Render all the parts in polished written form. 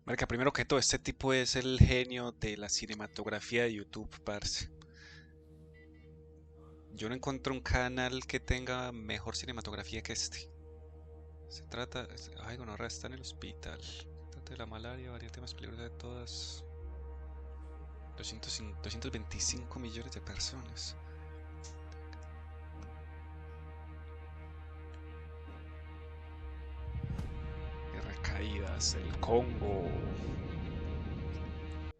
Marica, primero que todo, este tipo es el genio de la cinematografía de YouTube, parce. Yo no encuentro un canal que tenga mejor cinematografía que este. Se trata... Ay, gonorrea, está en el hospital. Se trata de la malaria, variante más peligrosa de todas. 225 millones de personas. Y recaídas, el Congo.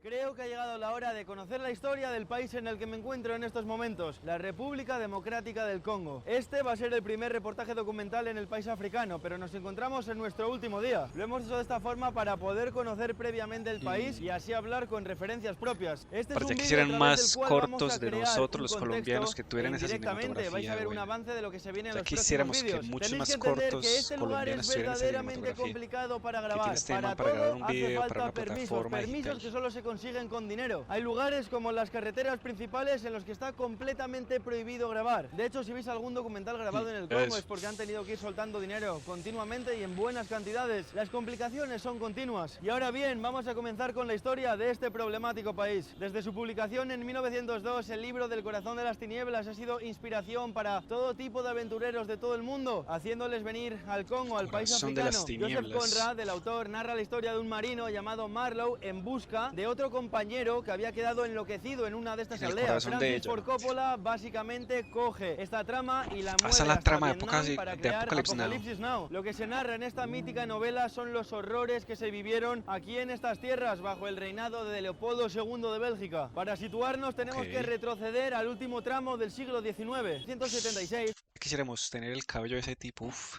Creo que ha llegado la hora de conocer la historia del país en el que me encuentro en estos momentos, la República Democrática del Congo. Este va a ser el primer reportaje documental en el país africano, pero nos encontramos en nuestro último día. Lo hemos hecho de esta forma para poder conocer previamente el país y así hablar con referencias propias. Este es un Parecía que vídeo a hicieran través del más cual vamos cortos a de crear nosotros, un los contexto colombianos, que e tuvieran esa indirectamente vais a cinematografía ver un buena. avance de lo que se viene en Ya los próximos quisiéramos que vídeos. muchos Tenéis que más entender que cortos este lugar es colombianos tuvieran esa verdaderamente cinematografía. complicado para Que grabar. tienes este man Para para grabar todo un hace video para falta una permisos, plataforma permisos digital. que solo se consiguen con dinero. Hay lugares como las carreteras principales en los que está completamente prohibido grabar. De hecho, si veis algún documental grabado en el Congo es Eso. porque han tenido que ir soltando dinero continuamente y en buenas cantidades. Las complicaciones son continuas. Y ahora bien, vamos a comenzar con la historia de este problemático país. Desde su publicación en 1902, el libro del corazón de las tinieblas ha sido inspiración para todo tipo de aventureros de todo el mundo, haciéndoles venir al Congo, al país Corazón de las africano. Joseph tinieblas. Conrad, el autor, narra la historia de un marino llamado Marlowe en busca de otro compañero que había quedado enloquecido en una de estas En el aldeas. corazón de Francis ella, Ford ¿no? Coppola básicamente coge esta trama y la Ah, esa es mueve la hasta trama Vietnam para de crear Apocalypse Now. Apocalipsis Now. Lo que se narra en esta mítica novela son los horrores que se vivieron aquí en estas tierras bajo el reinado de Leopoldo II de Bélgica. Para situarnos tenemos que Ok. retroceder al último tramo del siglo XIX, 176. Quisiéramos tener el cabello de ese tipo. Uf.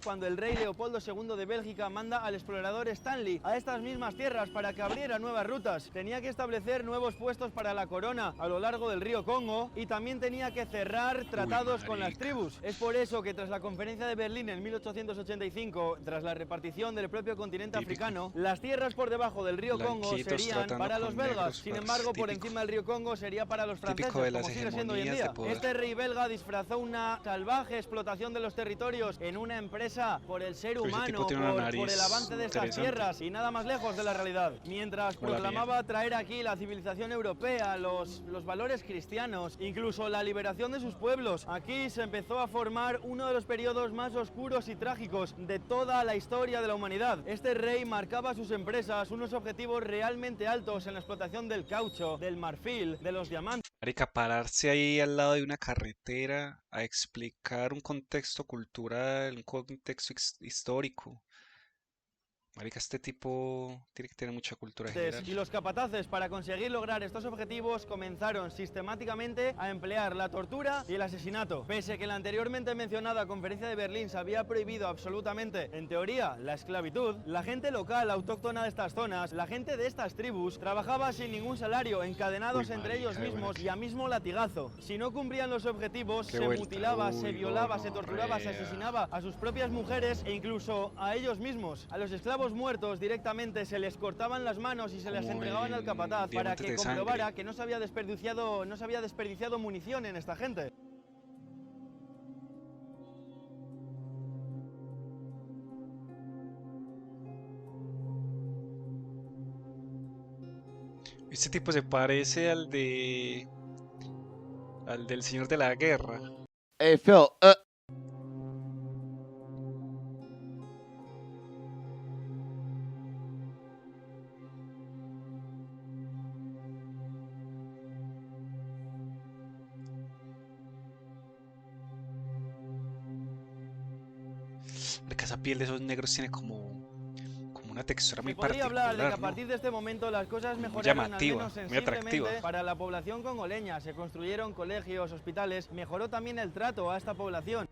Cuando el rey Leopoldo II de Bélgica manda al explorador Stanley a estas mismas tierras para que abriera nuevas rutas. Tenía que establecer nuevos puestos para la corona a lo largo del río Congo y también tenía que cerrar tratados con las Marica. tribus. Es por eso que tras la conferencia de Berlín en 1885, tras la repartición del propio continente Típico. africano, las tierras por debajo del río Congo Blanquitos serían tratando para los con belgas. negros, Sin parce. embargo, por Típico. encima del río Congo sería para los Típico franceses, de las como sigue siendo hoy en hegemonías de día. poder. Este rey belga disfrazó una salvaje explotación de los territorios en una empresa por el ser Pero ese tipo humano, tiene una por el nariz avance de estas interesante. tierras y nada más lejos de la realidad. Mientras Como la mía. proclamaba traer aquí la civilización europea, los valores cristianos, incluso la liberación de sus pueblos, aquí se empezó a formar uno de los periodos más oscuros y trágicos de toda la historia de la humanidad. Este rey marcaba a sus empresas unos objetivos realmente altos en la explotación del caucho, del marfil, de los diamantes. Marica, pararse ahí al lado de una carretera a explicar un contexto cultural, un contexto histórico. Marica, este tipo tiene que tener mucha cultura general. Y los capataces, para conseguir lograr estos objetivos, comenzaron sistemáticamente a emplear la tortura y el asesinato. Pese a que la anteriormente mencionada conferencia de Berlín se había prohibido absolutamente, en teoría, la esclavitud, la gente local autóctona de estas zonas, la gente de estas tribus, trabajaba sin ningún salario, encadenados Uy, entre ellos marica, de buena mismos que- y a mismo latigazo. Si no cumplían los objetivos, Qué se vuelta. mutilaba, se Uy, violaba, se torturaba, se gonorrea. asesinaba a sus propias mujeres e incluso a ellos mismos. A los esclavos muertos directamente se les cortaban las manos y se las Como entregaban al en capataz para Diamantes que de comprobara Sangre. que no se había desperdiciado munición en esta gente. Este tipo se parece al del Señor de la Guerra. Hey Phil, Marica, esa piel de esos negros tiene como una textura muy Se podría hablar de que a particular, ¿no? partir de este momento las cosas Muy mejoraron al llamativa, menos muy atractiva. sensiblemente para la población congoleña. Se construyeron colegios, hospitales, mejoró también el trato a esta población.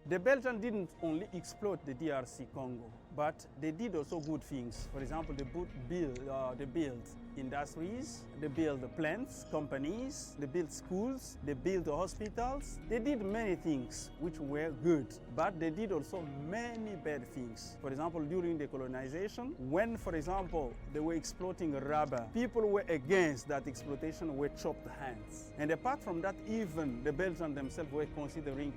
The Belgians didn't only exploit the DRC Congo, but they did also good things. For example, they built industries, they built plants, companies, they built schools, they built hospitals. They did many things which were good, but they did also many bad things. For example, during the colonization, when, for example, they were exploiting rubber, people were against that exploitation, were chopped hands. And apart from that, even the Belgians themselves were considering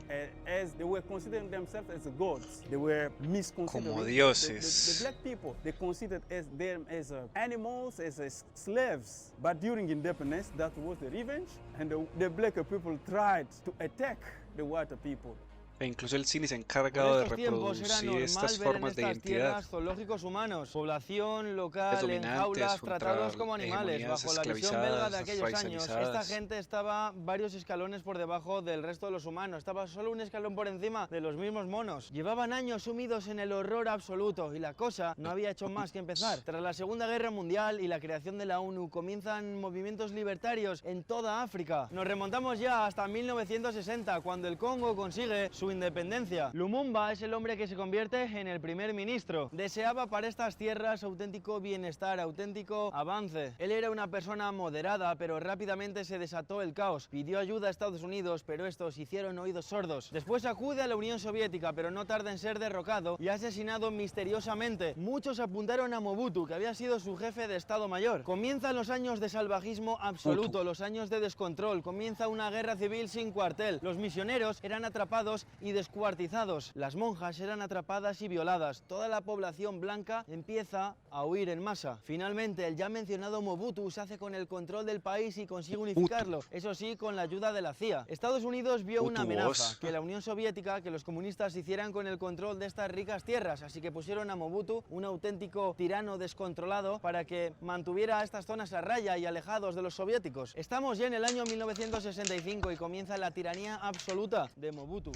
as they were considering themselves as gods. They were Como misconsidering dioses. black people, they considered them as animals, as slaves. But during independence, that was the revenge, and the black people tried to attack the white people. E incluso el cine se ha En encargado de estos tiempos era reproducir normal estas ver en formas de estas identidad. tierras zoológicos humanos, población local en dominantes jaulas, contra tratados como animales. hegemonías Bajo la visión belga de esclavizadas, aquellos años, esta racializadas. gente estaba varios escalones por debajo del resto de los humanos, estaba solo un escalón por encima de los mismos monos. Llevaban años sumidos en el horror absoluto y la cosa no había hecho más que empezar. Tras la Segunda Guerra Mundial y la creación de la ONU, comienzan movimientos libertarios en toda África. Nos remontamos ya hasta 1960, cuando el Congo consigue su independencia. Lumumba es el hombre que se convierte en el primer ministro. Deseaba para estas tierras auténtico bienestar, auténtico avance. Él era una persona moderada, pero rápidamente se desató el caos. Pidió ayuda a Estados Unidos, pero estos hicieron oídos sordos. Después acude a la Unión Soviética, pero no tarda en ser derrocado y asesinado misteriosamente. Muchos apuntaron a Mobutu, que había sido su jefe de Estado Mayor. Comienzan los años de salvajismo absoluto, los años de descontrol. Comienza una guerra civil sin cuartel. Los misioneros eran atrapados y descuartizados. Las monjas eran atrapadas y violadas. Toda la población blanca empieza a huir en masa. Finalmente, el ya mencionado Mobutu se hace con el control del país y consigue unificarlo. Eso sí, con la ayuda de la CIA. Estados Unidos vio una amenaza, que la Unión Soviética, que los comunistas hicieran con el control de estas ricas tierras. Así que pusieron a Mobutu, un auténtico tirano descontrolado, para que mantuviera estas zonas a raya y alejados de los soviéticos. Estamos ya en el año 1965 y comienza la tiranía absoluta de Mobutu.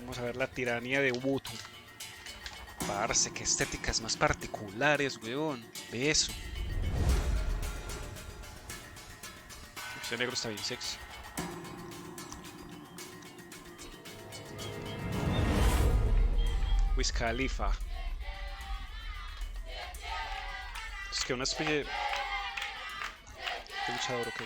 Vamos a ver la tiranía de Ubuntu. Parce, qué estéticas más particulares, weón. Ve eso. Ese negro está bien sexy. Wiz Khalifa. Es que una especie de luchador, ok.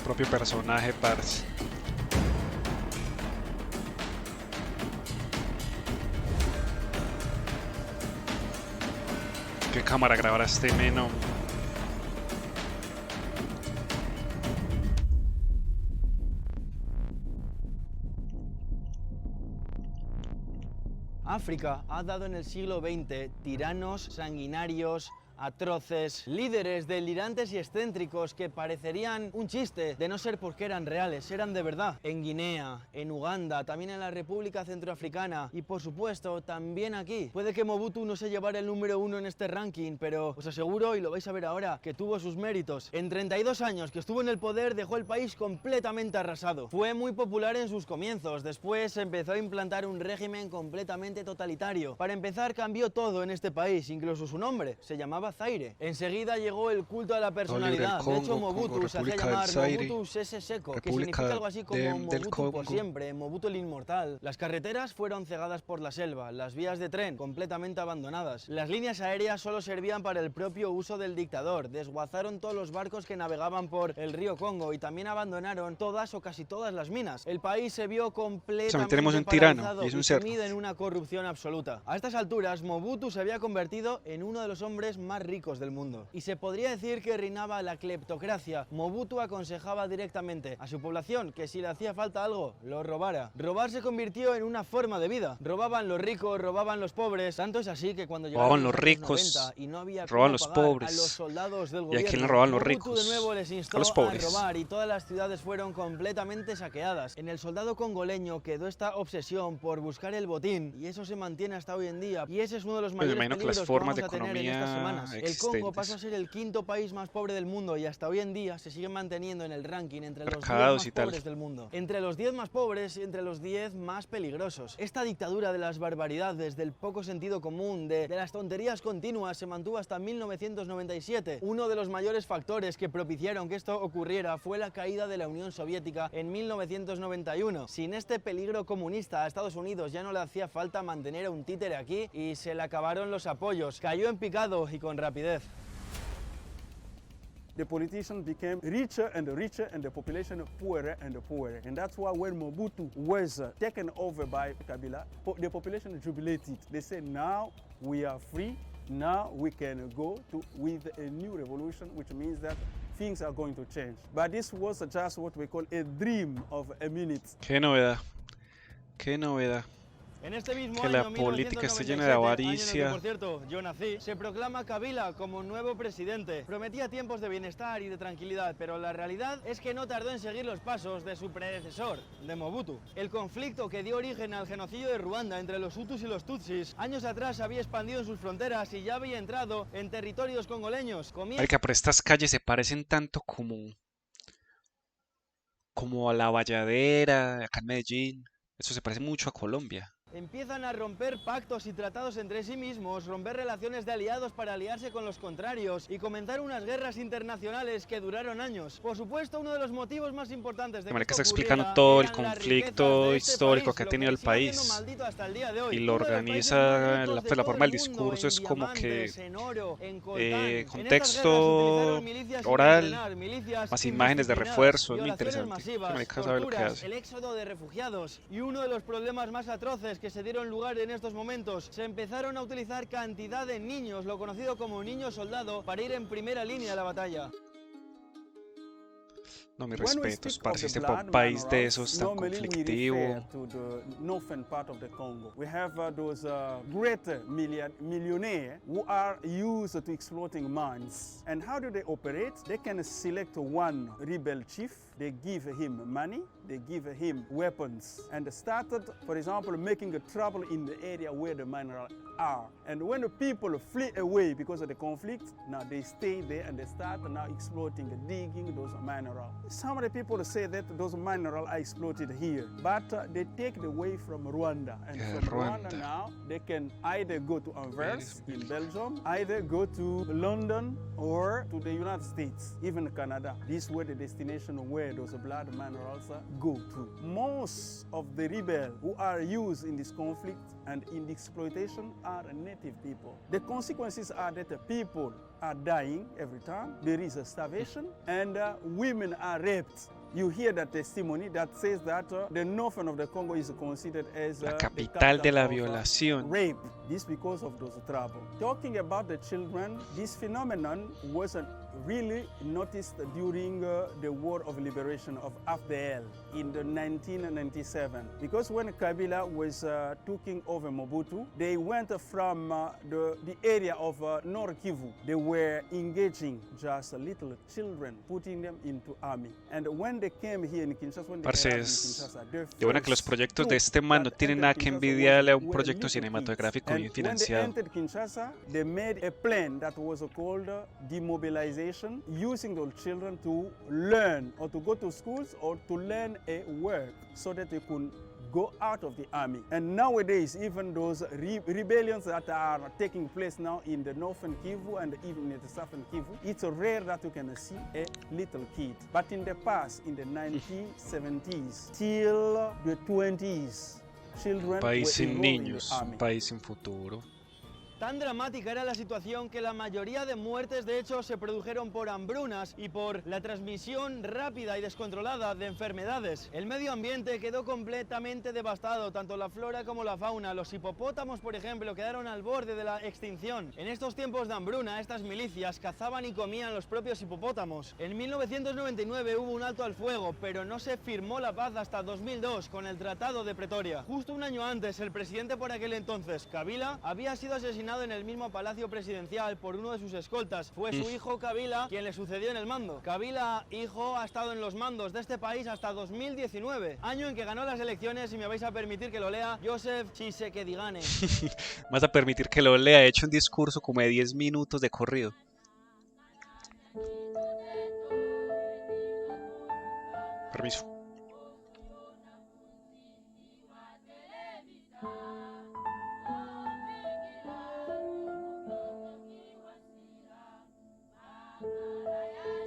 Propio personaje, parce. ¿Qué cámara grabará este meno? África ha dado en el siglo XX tiranos sanguinarios, atroces, líderes delirantes y excéntricos que parecerían un chiste, de no ser porque eran reales, eran de verdad. En Guinea, en Uganda, también en la República Centroafricana y por supuesto también aquí. Puede que Mobutu no se llevara el número 1 en este ranking, pero os aseguro, y lo vais a ver ahora, que tuvo sus méritos. En 32 años que estuvo en el poder dejó el país completamente arrasado. Fue muy popular en sus comienzos, después empezó a implantar un régimen completamente totalitario. Para empezar cambió todo en este país, incluso su nombre, se llamaba Zaire. Enseguida llegó el culto a la personalidad. De hecho, Mobutu se hacía llamar Mobutu Sese Seko, que significa algo así como Mobutu por siempre, Mobutu el inmortal. Las carreteras fueron cegadas por la selva, las vías de tren completamente abandonadas. Las líneas aéreas solo servían para el propio uso del dictador. Desguazaron todos los barcos que navegaban por el río Congo y también abandonaron todas o casi todas las minas. El país se vio completamente tenemos un paralizado tirano y es un y cerdo. sumido en una corrupción absoluta. A estas alturas, Mobutu se había convertido en uno de los hombres más ricos del mundo. Y se podría decir que reinaba la cleptocracia. Mobutu aconsejaba directamente a su población que si le hacía falta algo, lo robara. Robar se convirtió en una forma de vida. Robaban los ricos, robaban los pobres. Tanto es así que cuando llegaron los años ricos, 90 y no había robaban cómo los pagar pobres. a los soldados del ¿Y a gobierno, quién le robaban los Mobutu ricos? de nuevo les instó A los pobres. robar y todas las ciudades fueron completamente saqueadas. En el soldado congoleño quedó esta obsesión por buscar el botín y eso se mantiene hasta hoy en día. Y ese es uno de los Me mayores imagino que peligros las que formas vamos de a tener en estas economía semanas. milicias. El Congo pasó a ser el quinto país más pobre del mundo y hasta hoy en día se sigue manteniendo en el ranking entre los 10 más pobres del mundo. Entre los 10 más pobres y entre los 10 más peligrosos. Esta dictadura de las barbaridades, del poco sentido común, de las tonterías continuas se mantuvo hasta 1997. Uno de los mayores factores que propiciaron que esto ocurriera fue la caída de la Unión Soviética en 1991. Sin este peligro comunista a Estados Unidos ya no le hacía falta mantener a un títere aquí y se le acabaron los apoyos. Cayó en picado y con rapidez. The politicians became richer and richer and the population poorer and poorer. And that's why when Mobutu was taken over by Kabila, the population jubilated. They said, now we are free, now we can go with a new revolution, which means that things are going to change. But this was just what we call a dream of a minute. Qué novedad, qué novedad. En este mismo Que año, la política esté 1997, llena de avaricia. año en el que, por cierto, yo nací, se proclama Kabila como nuevo presidente. Prometía tiempos de bienestar y de tranquilidad, pero la realidad es que no tardó en seguir los pasos de su predecesor, de Mobutu. El conflicto que dio origen al genocidio de Ruanda entre los Hutus y los Tutsis, años atrás se había expandido en sus fronteras y ya había entrado en territorios congoleños. Marica, pero estas calles se parecen tanto como a La Valladera, acá en Medellín. Eso se parece mucho a Colombia. Empiezan a romper pactos y tratados entre sí mismos, romper relaciones de aliados para aliarse con los contrarios y comenzar unas guerras internacionales que duraron años. Por supuesto, uno de los motivos más importantes de que Marica esto está explicando ocurriera todo el eran las conflicto riquezas de este histórico país, que ha lo tenido el sigue siendo país. maldito hasta el día de hoy. Y lo Uno de los países organiza, más ricos de la todo forma del el mundo, discurso es en como que diamantes, en oro, en coltán. En estas guerras contexto utilizaron milicias sin oral, entrenar, milicias más imágenes de indisciplinadas, refuerzo, es muy violaciones interesante. masivas, Marica sabe lo que torturas, hace. el éxodo de refugiados y uno de los problemas más atroces que se dieron lugar en estos momentos. Se empezaron a utilizar cantidad de niños, lo conocido como niño soldado, para ir en primera línea de la batalla. No, mis When we respetos, speak parce, of the este blood país de minerals, esos tan normally we conflictivo. refer to the northern part of the Congo. We have those great millionaires who are used to exploiting mines. And how do they operate? They can select one rebel chief, they give him money, they give him weapons, and started, for example, making a trouble in the area where the minerals are. And when the people flee away because of the conflict, now they stay there and they start now exploiting, digging those minerals. Some of the people say that those minerals are exploited here, but they take the way from Rwanda. And from Rwanda now, they can either go to Anvers in Belgium, either go to London or to the United States, even Canada. This were the destination where those blood minerals go to. Most of the rebels who are used in this conflict and in the exploitation are native people. The consequences are that the people are dying every time, there is a starvation, and women are raped. You hear that testimony that says that the northern of the Congo is considered as La the capital de la of, violación. rape. This because of those trouble. Talking about the children, this phenomenon was really noticed during the War of Liberation of AFDL in the 1997. Because when Kabila was taking over Mobutu, they went from the area of Nord Kivu. They were engaging just little children, putting them into army. And when they came here in Kinshasa, when they Parce, arrived in es Kinshasa, their de buena que los first proyectos de troop este man no that tienen entered nada que Kinshasa envidiarle a un were proyecto little cinematográfico kids. bien And when they financiado. entered Kinshasa, they made a plan that was called demobilization, using those children to learn or to go to schools or to learn a work so that they could go out of the army. And nowadays, even those rebellions that are taking place now in the northern Kivu and even in the southern Kivu, it's rare that you can see a little kid. But in the past, in the 1970s till the 20s, children Un país were sin enrolled in the niños, army. un país sin futuro. Tan dramática era la situación que la mayoría de muertes de hecho se produjeron por hambrunas y por la transmisión rápida y descontrolada de enfermedades. El medio ambiente quedó completamente devastado, tanto la flora como la fauna. Los hipopótamos, por ejemplo, quedaron al borde de la extinción. En estos tiempos de hambruna, estas milicias cazaban y comían los propios hipopótamos. En 1999 hubo un alto al fuego, pero no se firmó la paz hasta 2002 con el Tratado de Pretoria. Justo un año antes, el presidente por aquel entonces, Kabila, había sido asesinado asesinado en el mismo palacio presidencial por uno de sus escoltas. Fue su hijo Kabila quien le sucedió en el mando. Kabila, hijo, ha estado en los mandos de este país hasta 2019, año en que ganó las elecciones, y me vais a permitir que lo lea, Joseph Tshisekedi-Gane. Vas a permitir que lo lea. He hecho un discurso como de 10 minutos de corrido. Permiso.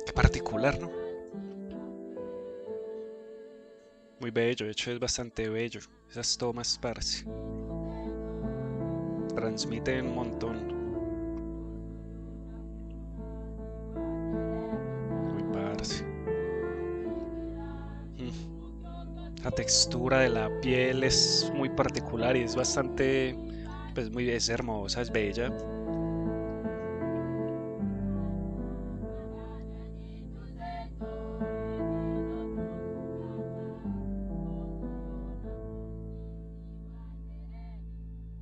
Qué particular, ¿no? Muy bello, de hecho es bastante bello. Esas tomas, parce. Transmiten un montón. Muy parce. La textura de la piel es muy particular y es bastante, pues es hermosa, es bella.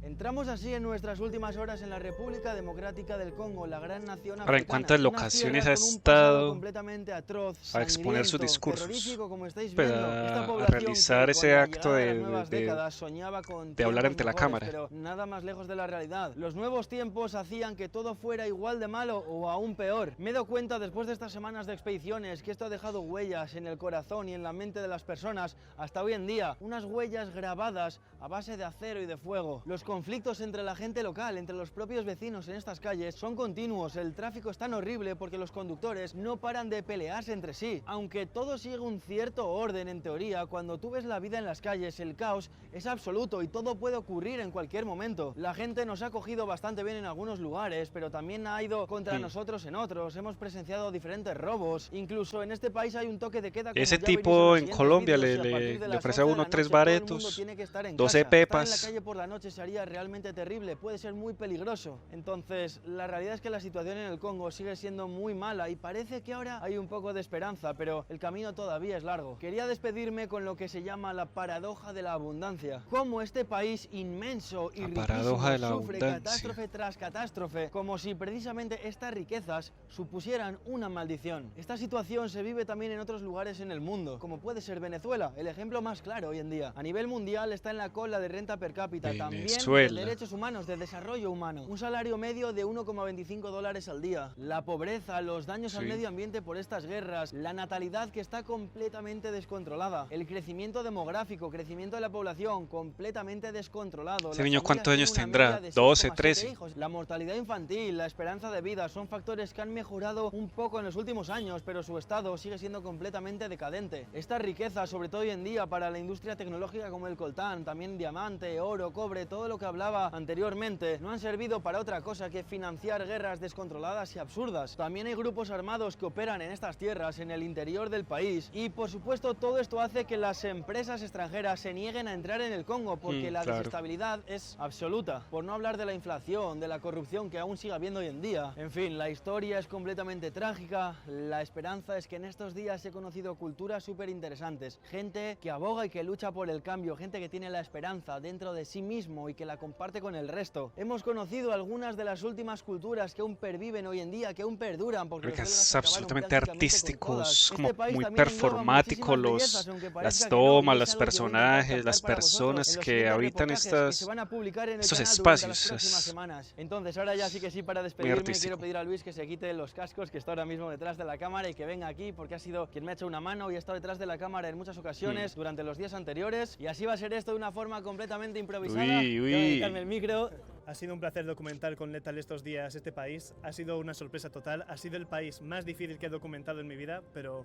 Entramos así en nuestras últimas horas en la República Democrática del Congo, la gran nación Ahora, ¿en africana. cuántas Unas locaciones tierras ha con un pasado estado completamente atroz, a exponer sus sangriento, discursos? terrorífico, como estáis Pues viendo. Esta a población realizar que, ese con la acto llegada de las nuevas décadas soñaba con de hablar tiempos ante la mejores, cámara. pero nada más lejos de la realidad. Los nuevos tiempos hacían que todo fuera igual de malo o aún peor. Me he dado cuenta después de estas semanas de expediciones que esto ha dejado huellas en el corazón y en la mente de las personas hasta hoy en día. Unas huellas grabadas a base de acero y de fuego. Los conflictos entre la gente local, entre los propios vecinos en estas calles son continuos. El tráfico es tan horrible porque los conductores no paran de pelearse entre sí. Aunque todo sigue un cierto orden en teoría, cuando tú ves la vida en las calles, el caos es absoluto y todo puede ocurrir en cualquier momento. La gente nos ha cogido bastante bien en algunos lugares, pero también ha ido contra nosotros en otros. Hemos presenciado diferentes robos. Incluso en este país hay un toque de queda. Ese Como ya tipo veréis en los Colombia siguientes vídeos, y a le partir de le las ofrece a 11 de uno la 3 noche, todo el mundo baretos, tiene que estar en 12 casa. Estar en la pepas. calle por la noche sería realmente terrible, puede ser muy peligroso. Entonces, la realidad es que la situación en el Congo sigue siendo muy mala y parece que ahora hay un poco de esperanza, pero el camino todavía es largo. Quería despedirme con lo que se llama la paradoja de la abundancia. Cómo este país inmenso y La riquísimo paradoja de la sufre abundancia. catástrofe tras catástrofe, como si precisamente estas riquezas supusieran una maldición. Esta situación se vive también en otros lugares en el mundo, como puede ser Venezuela, el ejemplo más claro hoy en día. A nivel mundial está en la cola de renta per cápita, también de Venezuela. derechos humanos, de desarrollo humano. Un salario medio de 1,25 dólares al día. La pobreza, los daños al Sí. medio ambiente por estas guerras, la natalidad que está completamente descontrolada, el crecimiento demográfico, crecimiento de la población completamente descontrolado. Ese Las niño, familias ¿cuántos años tienen una tendrá? media de 12, 6,7 13. hijos. La mortalidad infantil, la esperanza de vida son factores que han mejorado un poco en los últimos años, pero su estado sigue siendo completamente decadente. Esta riqueza, sobre todo hoy en día para la industria tecnológica como el coltán, también diamante, oro, cobre, todo lo que hablaba anteriormente, no han servido para otra cosa que financiar guerras descontroladas y absurdas. También hay grupos armados que operan en estas tierras, en el interior del país, y por supuesto todo esto hace que las empresas extranjeras se nieguen a entrar en el Congo porque la claro. desestabilidad es absoluta. Por no hablar de la inflación, de la corrupción que aún sigue habiendo hoy en día. En fin, la historia es completamente trágica. La esperanza es que en estos días he conocido culturas súper interesantes. Gente que aboga y que lucha por el cambio, gente que tiene la esperanza dentro de sí mismo y que la comparte con el resto. Hemos conocido algunas de las últimas culturas que aún perviven hoy en día, que aún perduran porque los Porque es belgas acabaron absolutamente prácticamente con artístico, todas. es como Este país muy también engloba performático muchísimas bellezas, aunque las parezca que no, y tomas, es los algo que voy a intentar personajes, las captar para vosotros personas en los que siguientes habitan reportajes que se van a publicar en el estos canal durante las espacios. próximas Es semanas. Entonces, ahora ya sí que sí, para muy despedirme, artístico. quiero pedir a Luis que se quite los cascos, que está ahora mismo detrás de la cámara, y que venga aquí porque ha sido quien me ha hecho una mano y ha estado detrás de la cámara en muchas ocasiones durante los días anteriores. Y así va a ser esto de una forma completamente improvisada. Uy, Voy a uy. quitarme el micro. Ha sido un placer documentar con Lethal estos días este país. Ha sido una sorpresa total. Ha sido el país más difícil que he documentado en mi vida, pero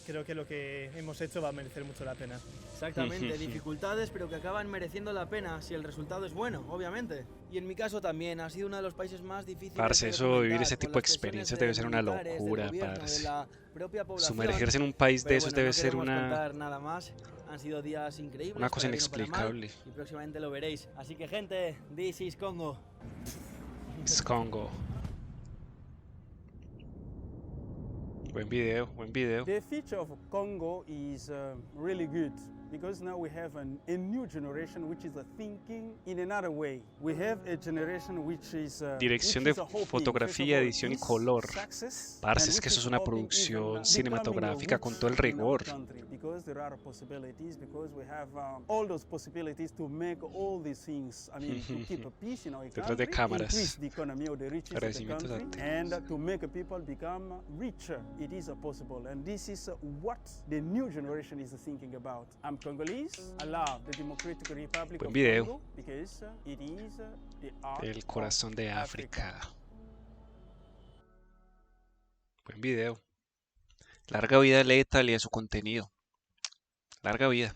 creo que lo que hemos hecho va a merecer mucho la pena. Exactamente, dificultades, pero que acaban mereciendo la pena si el resultado es bueno, obviamente. Y en mi caso también ha sido uno de los países más difíciles. Parce, de eso, documentar, vivir ese con tipo de las presiones experiencias debe ser una militares, del locura, gobierno, de parce. la propia población. Sumergirse en un país de Pero esos bueno, debe no ser queremos una contar nada más. Han sido días increíbles. cosa para bien o para mal, inexplicable. y próximamente lo veréis. Así que, gente, this is Congo. Es Congo. Buen video, buen video. The future of Congo is really good because now we have a new generation which is thinking in another way. We have a generation which is Dirección de fotografía, edición y color. Parce, es que eso es una producción cinematográfica con todo el rigor. Because there are possibilities, because we have all those possibilities to make all these things. I mean, to keep a peace in our Detrás de country, cámaras. increase the economy of the riches of the Agradecimientos country, activos. and to make people become richer. It is possible, and this is what the new generation is thinking about. I'm Congolese. I love the Democratic Republic Buen of video. Congo because it is the heart El corazón of de África. Buen video. Larga vida a Lethal y a su contenido. Larga vida.